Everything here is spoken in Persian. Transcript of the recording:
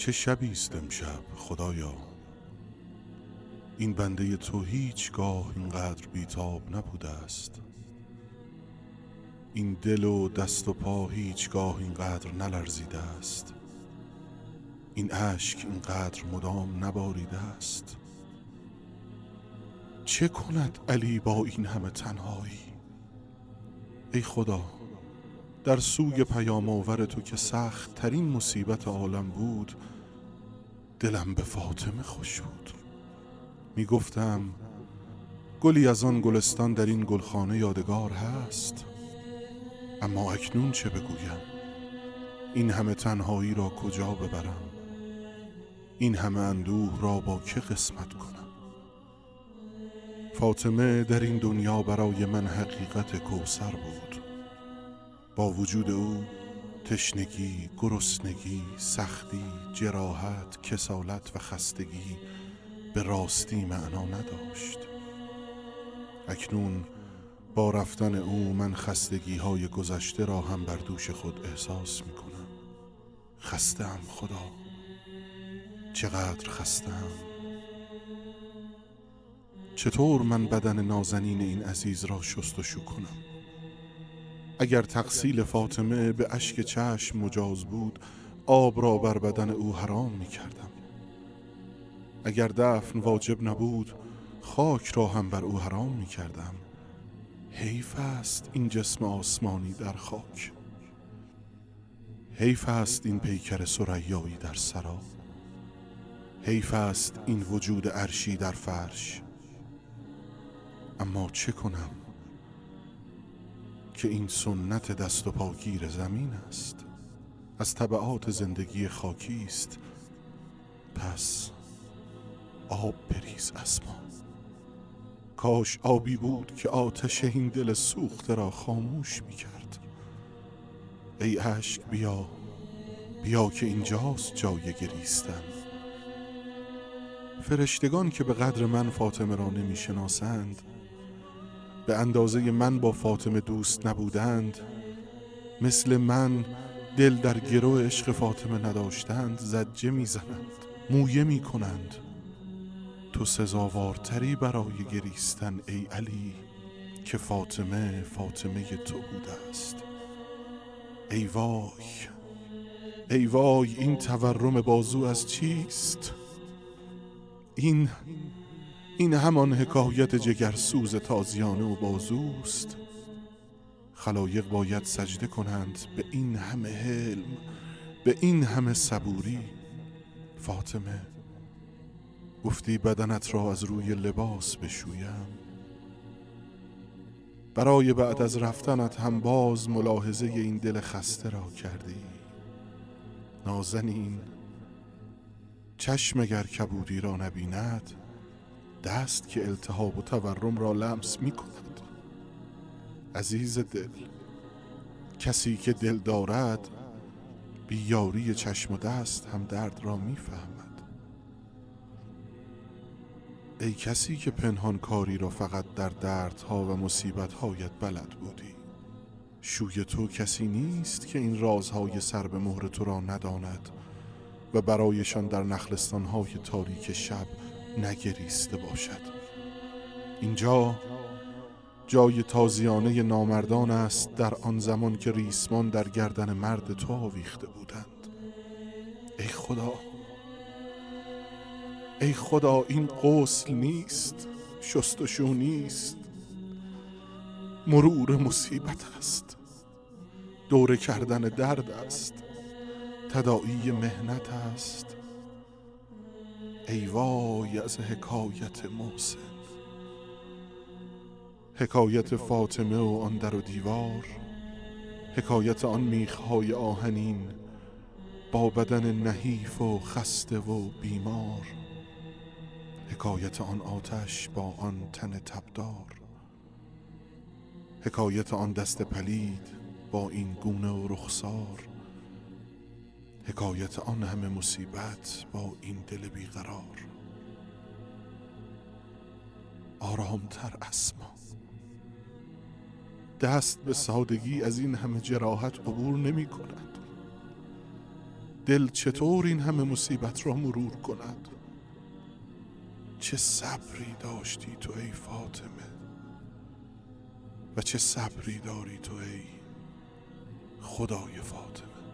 چه شبی است امشب خدایا، این بنده تو هیچگاه اینقدر بیتاب نبوده است. این دل و دست و پا هیچگاه اینقدر نلرزیده است. این اشک اینقدر مدام نباریده است. چه کند علی با این همه تنهایی؟ ای خدا، در سوی پیام آور تو که سخت ترین مصیبت عالم بود، دلم به فاطمه خوش بود. می گفتم گلی از آن گلستان در این گلخانه یادگار هست. اما اکنون چه بگویم؟ این همه تنهایی را کجا ببرم؟ این همه اندوه را با که قسمت کنم؟ فاطمه در این دنیا برای من حقیقت کوثر بود. با وجود او تشنگی، گرسنگی، سختی، جراحت، کسالت و خستگی به راستی معنا نداشت. اکنون با رفتن او من خستگی های گذشته را هم بر دوش خود احساس می کنم. خسته‌ام خدا، چقدر خسته‌ام. چطور من بدن نازنین این عزیز را شستشو کنم؟ اگر تغسیل فاطمه به اشک چشم مجاز بود، آب را بر بدن او حرام می کردم. اگر دفن واجب نبود، خاک را هم بر او حرام می کردم. حیف است این جسم آسمانی در خاک. حیف است این پیکر ثریایی در سرا. حیف است این وجود عرشی در فرش. اما چه کنم که این سنت دست و پاگیر زمین است، از تبعات زندگی خاکی است. پس آب بریز اسما. کاش آبی بود که آتش این دل سوخته را خاموش می کرد. ای اشک بیا، بیا که اینجاست جای گریستن. فرشتگان که به قدر من فاطمه را نمی شناسند، به اندازه من با فاطمه دوست نبودند، مثل من دل در گرو عشق فاطمه نداشتند، زجه می زنند، مویه می کنند. تو سزاوارتری برای گریستن ای علی که فاطمه تو بوده است. ای وای، ای وای، این تورم بازو از چیست؟ این همان حکایت جگرسوز تازیانه و بازوست. خلایق باید سجده کنند به این همه حلم، به این همه صبوری. فاطمه، گفتی بدنت را از روی لباس بشویم. برای بعد از رفتنت هم باز ملاحظه این دل خسته را کردی. نازنین، چشم اگر کبودی را نبیند، دست که التهاب و تورم را لمس می کند. عزیز دل، کسی که دل دارد بی یاری چشم و دست هم درد را می فهمد. ای کسی که پنهان کاری را فقط در دردها و مصیبتهایت بلد بودی، شوی تو کسی نیست که این رازهای سر به مهر تو را نداند و برایشان در نخلستانهای تاریک شب نگریسته باشد. اینجا جای تازیانه نامردان است، در آن زمان که ریسمان در گردن مرد تو آویخته بودند. ای خدا، ای خدا، این غسل نیست، شستشو نیست، مرور مصیبت است، دوره کردن درد است، تداعی مهنت است. ای وای از حکایت محسن، حکایت فاطمه و آن در و دیوار، حکایت آن میخهای آهنین با بدن نحیف و خسته و بیمار، حکایت آن آتش با آن تن تبدار، حکایت آن دست پلید با این گونه و رخسار، حکایت آن همه مصیبت با این دل بیقرار. آرامتر اسما، دست به سادگی از این همه جراحت عبور نمی کند. دل چطور این همه مصیبت را مرور کند؟ چه صبری داشتی تو ای فاطمه و چه صبری داری تو ای خدای فاطمه.